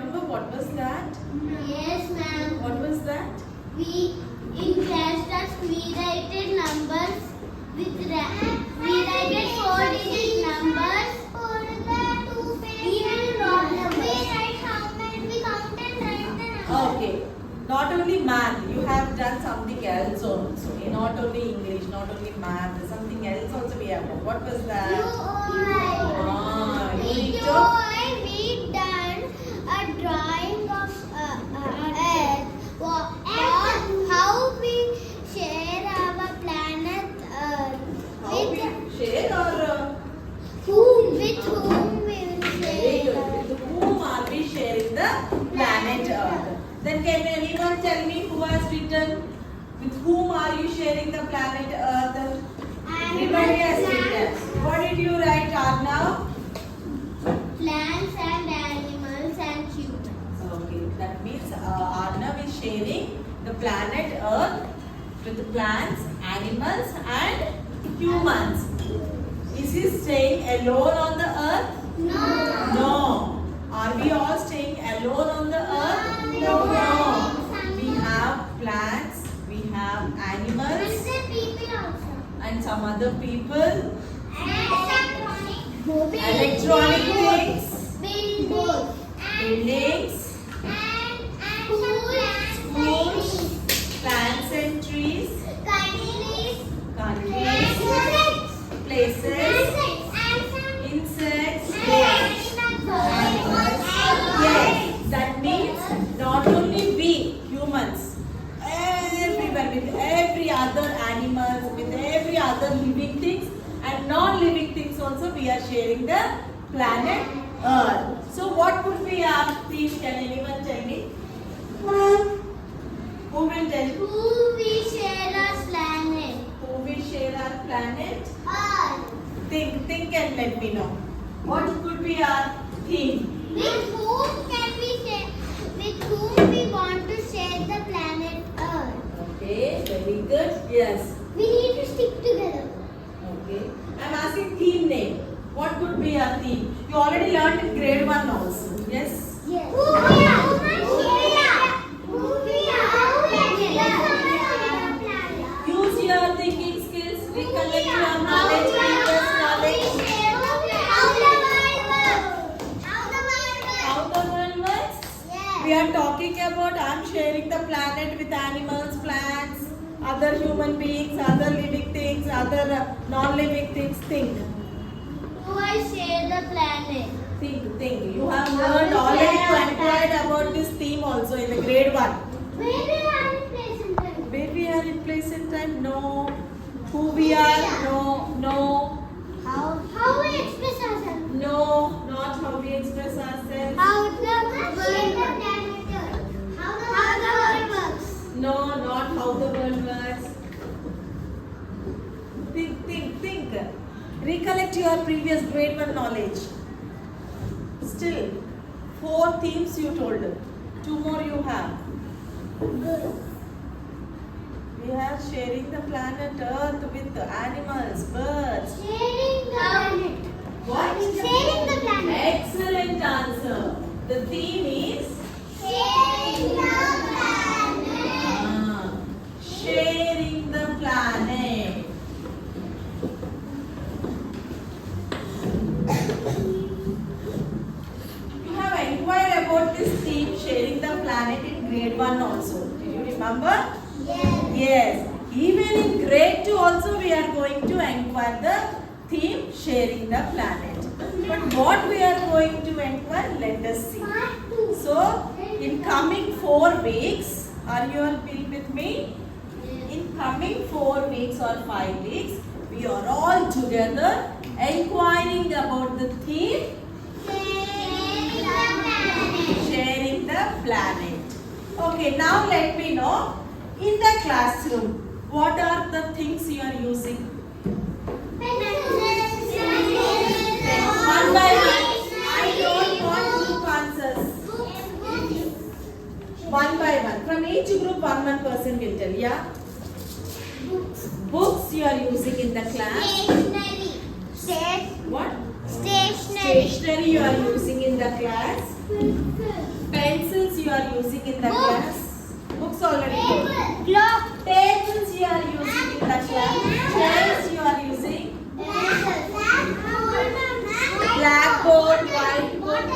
remember what was that? Yes, ma'am. What was that? We in class class we write numbers with we write 4-digit numbers. Even in odd numbers. We write how many we count and write the numbers. Okay. Not only math, you have done something else also. Not only English, not only math, something else also we have done. What was that? We done a drawing of Earth. How we share our planet Earth. How we share or Whom? With whom we will share? with whom are we sharing the planet Earth? Then can anyone tell me who has written? With whom are you sharing the planet Earth? Everybody has written. What did you write, Arnav? Plants and animals and humans. Okay, that means Arnav is sharing the planet Earth with plants, animals and humans. Is he staying alone on the earth? No. No. Are we all staying alone on the earth? No. We have plants, we have animals People also. and some other people, Electronic things, buildings buildings, and schools, plants and trees, countries, places, insects, animals. Yes, that means not only we humans, everywhere with every other animals, with every other living things and non-living things also we are sharing the planet Earth. So what could be our theme? Can anyone tell me? Who will tell? Who we share our planet? Who will share our planet? Earth. Think and let me know. What could be our theme? With whom can we share? With whom we want to share the planet Earth? Okay, very good. Yes. We need to stick together. Okay. I'm asking theme name. What could be our theme? You already learned in grade 1 also. Yes. Yes. Who we are? Who we are? Use your thinking skills. Recollect your knowledge. Previous knowledge. How the world works? We are talking about I'm sharing the planet with animals, plants, other human beings, other living things, other non-living things. Think. Who I share the planet? Think. You have learned already to inquire about this theme also in the grade 1. Where we are in place in time? Where we are in place and time? No. Who we are? No. How we express ourselves? No. Not how we express ourselves. How the world works? No, not how the world works. Think. Recollect your previous grade 1 knowledge. Still, 4 themes you told. 2 more you have. We are sharing the planet Earth with animals, birds. Sharing the planet. What? Sharing the planet. Excellent answer. The theme is Sharing the planet. Sharing the planet. You have inquired about this theme, sharing the planet, in grade 1 also. Do you remember? Yes. Yes. Even in grade 2 also we are going to inquire the theme, sharing the planet. But what we are going to inquire, let us see. So, in coming 4 weeks, are you all with me? In coming 4 weeks or 5 weeks, we are all together inquiring about the theme, sharing the planet. Okay, now let me know, in the classroom, what are the things you are using? One by one. I don't want group answers. One by one. From each group, one person will tell. Yeah. Books you are using in the class. Stationery. What? Stationery. Stationery you are using in the class. are using in the Books. class? Books already. Clock. Tables you are using in the class. Chairs you are using. Blackboard, whiteboard.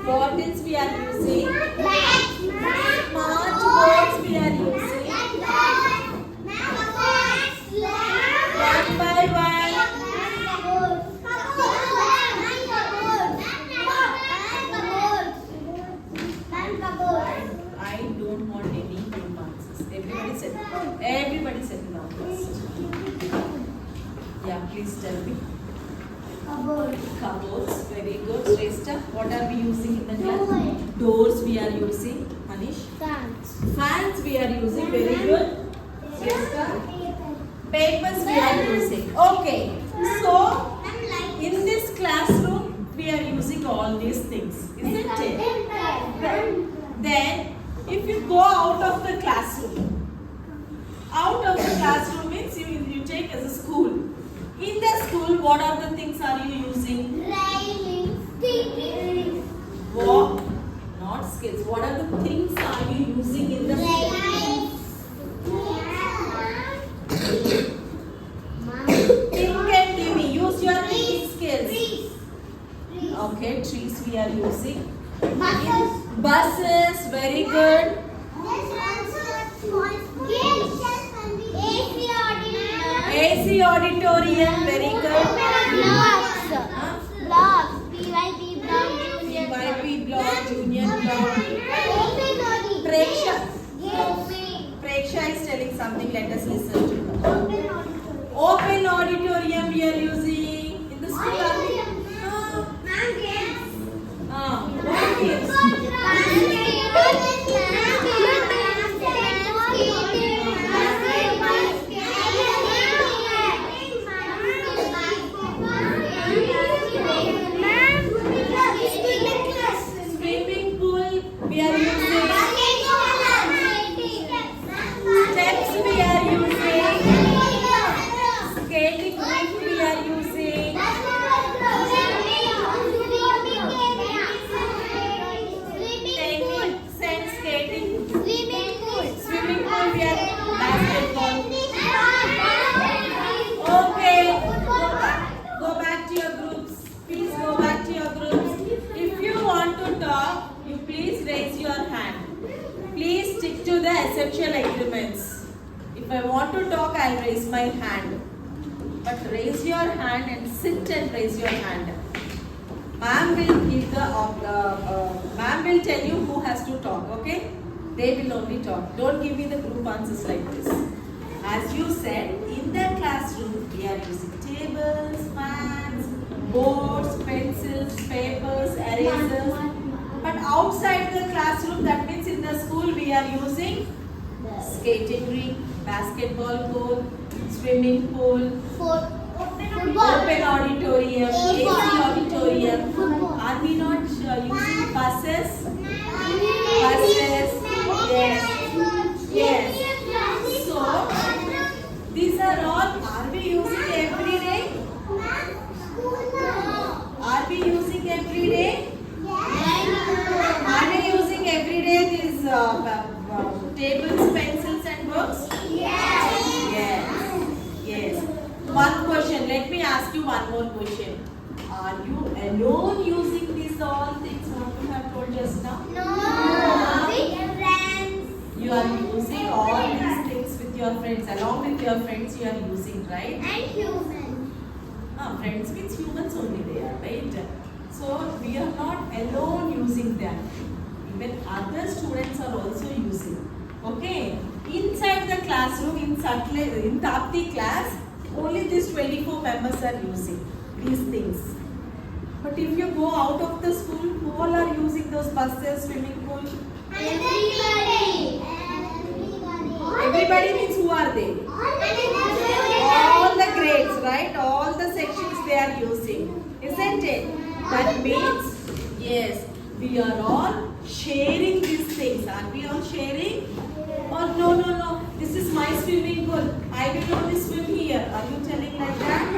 Bottles we are using. Smart boards we are using. One by one. I don't want any group answers. Everybody said now first. Yeah, please tell me. Cupboards, very good. Shrestha, what are we using in the class? Doors we are using. Manish. Fans we are using, very good. Shrestha. Papers we are using. Okay. So, in this classroom, we are using all these things, isn't it? Then, if you go out of the classroom means you take as a school. In the school, what are the things are you using? What? Not skills. What are the things are you using in the school? Think and Timmy, use your thinking skills. Okay, trees we are using. Buses, very good. AC auditorium, very good. YP block, junior block. Preksha is telling something, let us listen to her. Open auditorium we are using. In the school, what games? Swimming pool we are using. Steps we are using. Skating rink we are using. Sand skating. Swimming pool we are basketball. Okay. Go back to your groups. Please go back to your groups. If you want to talk, you please raise your hand. Please stick to the essential agreements. If I want to talk, I'll raise my hand. But raise your hand and sit and raise your hand. Ma'am will give the ma'am will tell you who has to talk, okay? They will only talk. Don't give me the group answers like this. As you said, in the classroom we are using tables, fans, boards, pencils, papers, erasers. But outside the classroom, that means in the school we are using skating rink, basketball court, swimming pool, open auditorium, AC auditorium. Are we not using buses? Buses, yes. Yes. So, these are all, are we using every day? Are we using every day? Are we using every day these tables, pencils and books? Yes. Yes. One question. Let me ask you one more question. Are you alone using these all things what you have told just now? You are using all these things with your friends. Along with your friends you are using, right? Friends means humans only they are, right? So we are not alone using them. Even other students are also using. Okay? Inside the classroom, in Tapti class, only these 24 members are using these things. But if you go out of the school, who all are using those buses, swimming pool? Everybody means who are they? All the grades, right? All the sections they are using. Isn't it? That means, yes, we are all sharing these things. Are we all sharing? Or no, this is my swimming pool. I will only swim here. Are you telling like that?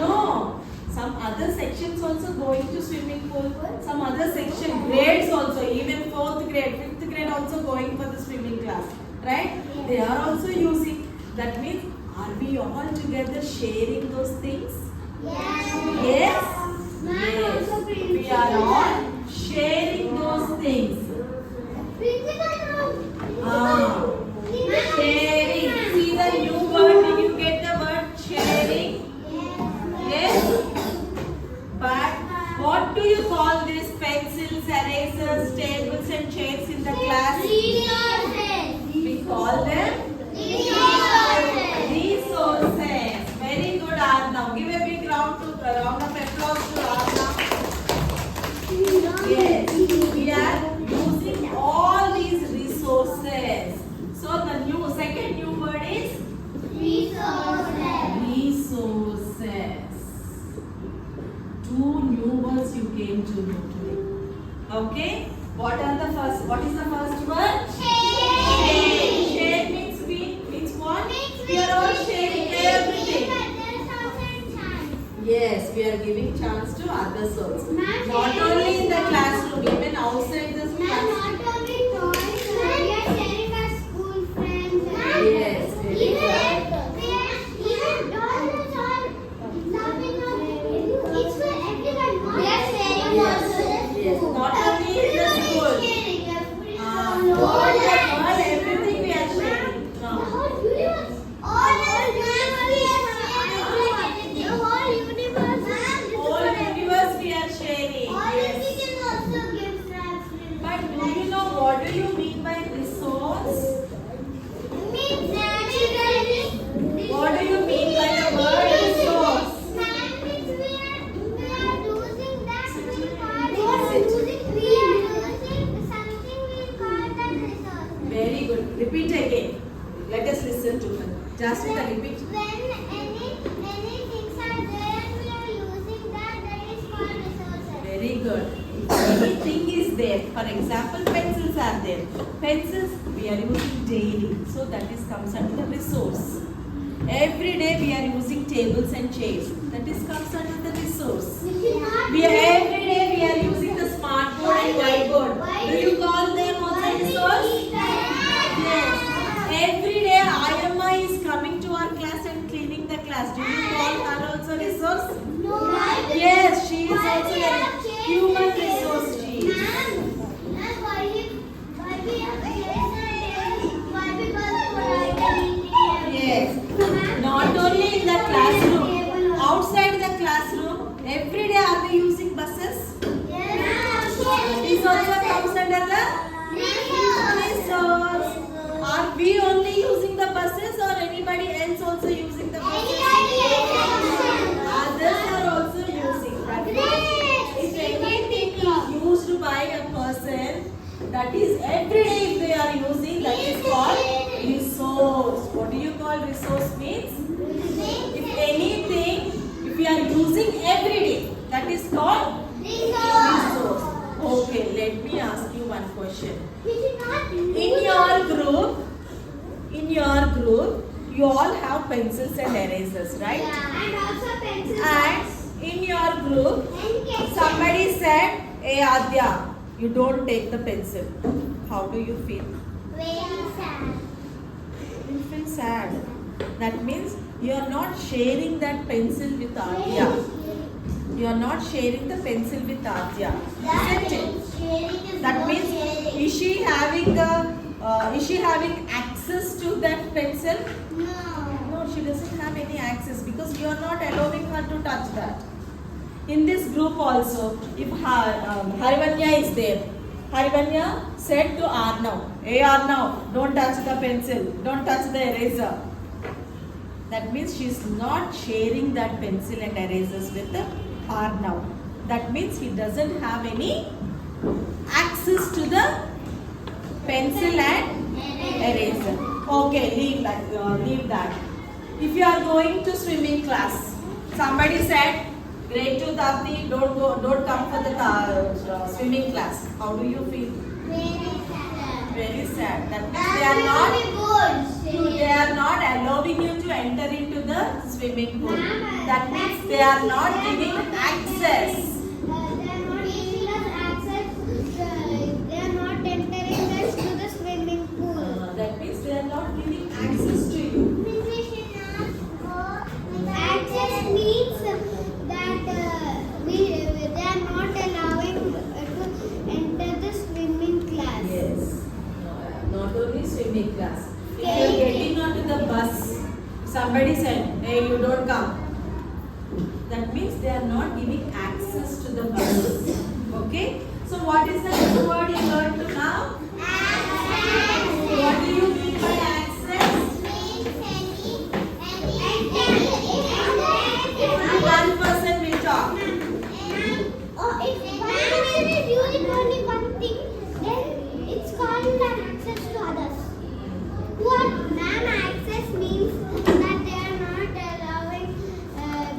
No. Some other sections also going to swimming pool. Some other section grades also. Even 4th grade. grade, 5th grade also going for the swimming class, right? They are also using. That means, are we all together sharing those things? Yes. Yes. We are all sharing those things. Sharing. See the new word. Did you get the word sharing? Yes. But what do you call these pencils, erasers, tables and chairs in the class? We call them resources. Very good, Arnav. Give a big round of applause to Arnav. Yes, we are using all these resources. So the second new word is resources. 2 new words you came to know today. Okay? What is the first word? Share. Share means what? We are all sharing everything. Yes, we are giving chance to others also. Not only in the classroom, even outside the classroom. Yes, very good. Yes, not only in the school. All the world, everything we are sharing. Whole universe we are sharing. But do you know what do you mean by resource? What do you mean by the word resource? Very good. Repeat again. Let us listen to her. Just with a repeat. When any things are there, we are using that is called resources. Very good. Anything is there. For example, pencils are there. Pencils we are using daily. So that is comes under the resource. Every day we are using tables and chairs. That is comes under the resource. Every day we are using the smart board and whiteboard. Do you call them also resource? Yes. Every day Ayamma is coming to our class and cleaning the class. Do you call her also resource? Yes, she is also a human resource. She is. Yes. Not only in the classroom, outside the classroom, every day are we using buses? This also comes under the resource. Are we only using the buses or anybody else also using the buses? Others are also using that. If anything is used by a person, that is every day if they are using, that is called resource. What do you call resource means? If anything, if we are using every day, that is called resource. Okay, let me ask you one question. In your group, you all have pencils and erasers, right? And also pencils. And in your group, somebody said, "Hey Adya, you don't take the pencil." How do you feel? Very sad. You feel sad. That means you are not sharing that pencil with Adya. You are not sharing the pencil with Adya, isn't it? That means is she having access to that pencil? No, she doesn't have any access because you are not allowing her to touch that. In this group also, if Harivanya is there, Harivanya said to Arnav, "Hey Arnav, don't touch the pencil, don't touch the eraser." That means she is not sharing that pencil and erasers with Arnav. That means he doesn't have any access to the pencil and eraser. Okay, leave that. If you are going to swimming class, somebody said, "Grade 2 Tapti, don't come for the swimming class." How do you feel? Very sad. That means they are not allowing you to enter into the swimming pool. That means they are not giving access. They are not giving us access. They are not entering swimming class. If you are getting onto the bus, somebody said, "Hey, you don't come." That means they are not giving access to the bus. Okay? So what is the next word you learned to now? What do you mean by access? One person will talk. If man is using only one thing, then it's called an access to others. What non-access means that they are not allowing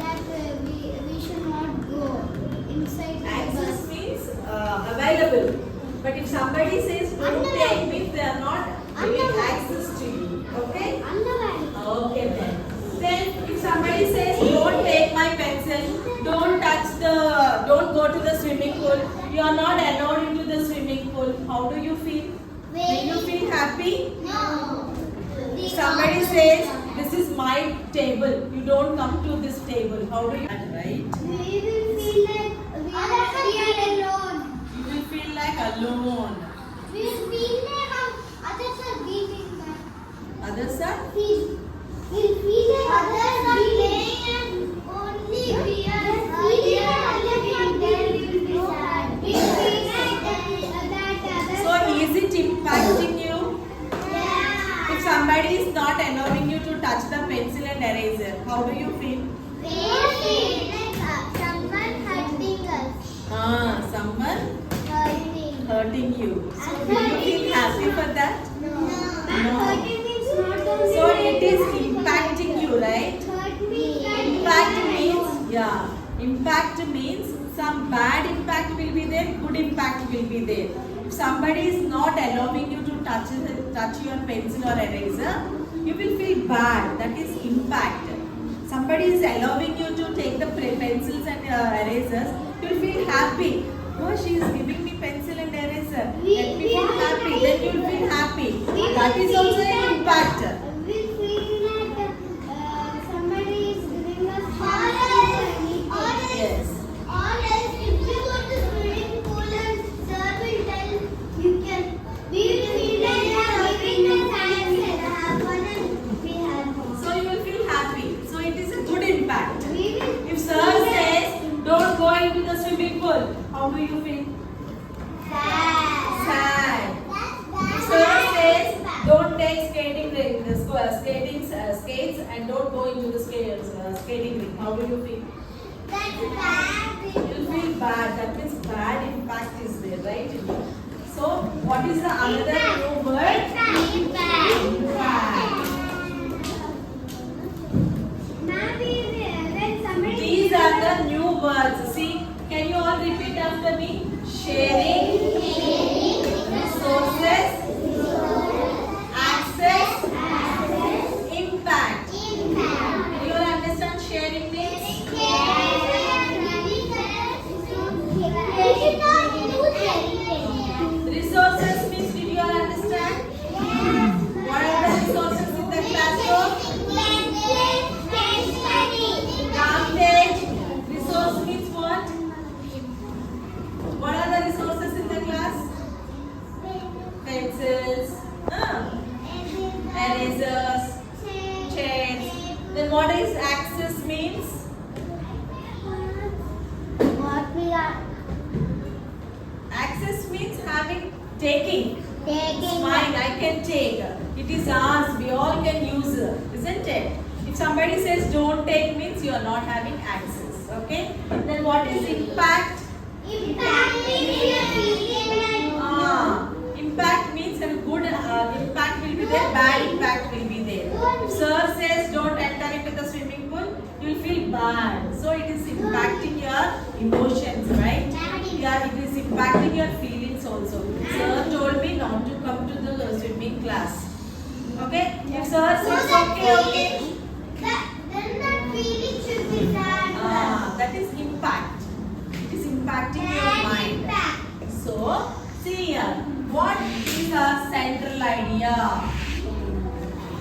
that we should not go inside the Access bus. means available. But if somebody says don't take, means they are not giving access to you. Okay? Undervalue. Okay then. Then if somebody says don't take my pencil, don't go to the swimming pool, you are not allowed into the swimming pool, how do you feel? Will you feel happy? No. If somebody says this is my table, you don't come to this table, how do you feel? Right? We will feel like we are alone. You will feel like alone. We will feel like others are beating us. Others are? We'll feel like others are playing and only we are here. So is it impacting you? If somebody is not allowing you to touch the pencil and eraser, how do you feel? Someone hurting us. Someone hurting you. So do you feel happy for that? No. No. Hurting means not only. So it is impacting you, right? Impact means some bad impact will be there, good impact will be there. If somebody is not allowing you to touch your pencil or eraser, you will feel bad. That is impact. Somebody is allowing you to take the pencils and erasers, you will feel happy. Oh, she is giving me pencil and eraser. Let me feel happy. Then you will feel happy. That is also an impact. We feel that somebody is giving us Yes. Or else, if we go to swimming pool and sir will tell you can, we will feel like we are giving us access. We have one. So you will feel happy. So it is a good impact. We will. If sir says don't go into the swimming pool, how do you feel? Sad. If sir says don't take skating skates and don't go into the skating ring, how do you feel? That's bad. You will feel bad. That means bad impact is there, right? So what is the another new word? Impact. These are the new words. See, can you all repeat after me? Sharing, resources, access, impact. Do you all understand sharing means? Resources means, did you all understand? What are the resources in the classroom? Advantage. Resource means what? What are the resources in the class? Pencils, erasers, chairs. Then what is access means? What we are Access means taking. taking. It's mine, I can take. It is ours, we all can use it, isn't it? If somebody says don't take means you are not having access. Okay? Then what is impact? Impact means we are feeling like Impact means a good impact will be there, bad impact will be there. If sir says don't enter into the swimming pool, you will feel bad. So it is impacting your emotions, right? Yeah, it is impacting your feelings also. Sir told me not to come to the swimming class. Okay? If sir says okay. then that feeling should be sad. That is impact. It is impacting your mind. Impact. So, see here. What is our central idea?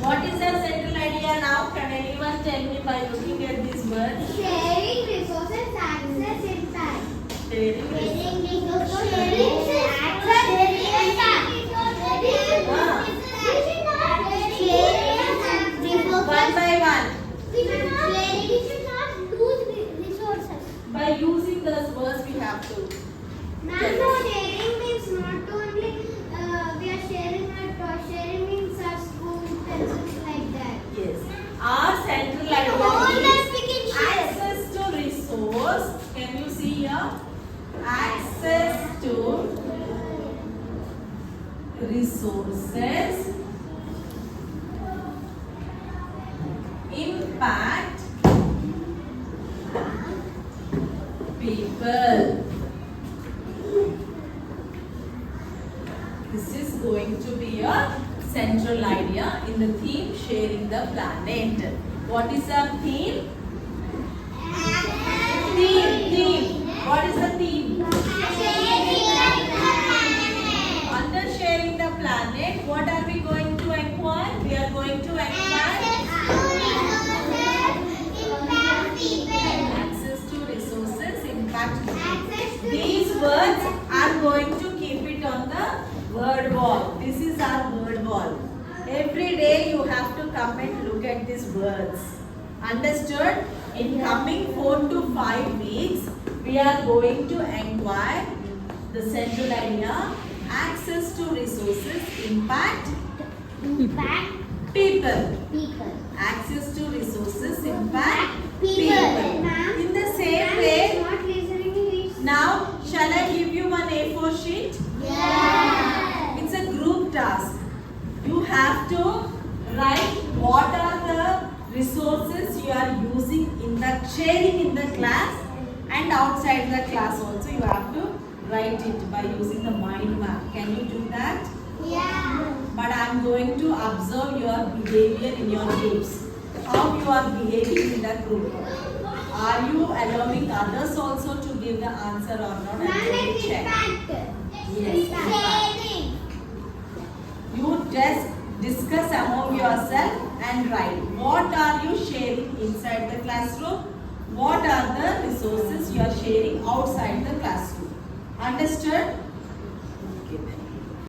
What is our central idea now? Can anyone tell me by looking at these words? Sharing resources, access, impact. Sharing Sharing resources, access, impact. resources impact people. This is going to be a central idea in the theme sharing the planet. What is our theme? Theme. What is the theme? Under sharing the planet, what are we going to acquire? We are going to acquire access to resources, impact people. These words are going to keep it on the word wall. This is our word wall. Every day you have to come and look at these words. Understood? In coming 4 to 5 weeks, we are going to inquire the central idea, access to resources, impact people. Access to resources, impact people. In the same way, now shall I give you one A4 sheet? It's a group task. You have to write what are the resources you are using in the sharing in the class and outside the class also. You have to write it by using the mind map. Can you do that? But I am going to observe your behavior in your groups. How you are behaving in the group. Are you allowing others also to give the answer or not? I am going to check. Yes. You just discuss among yourself and write. What are you sharing inside the classroom? What are the resources you are sharing outside the classroom? Understood?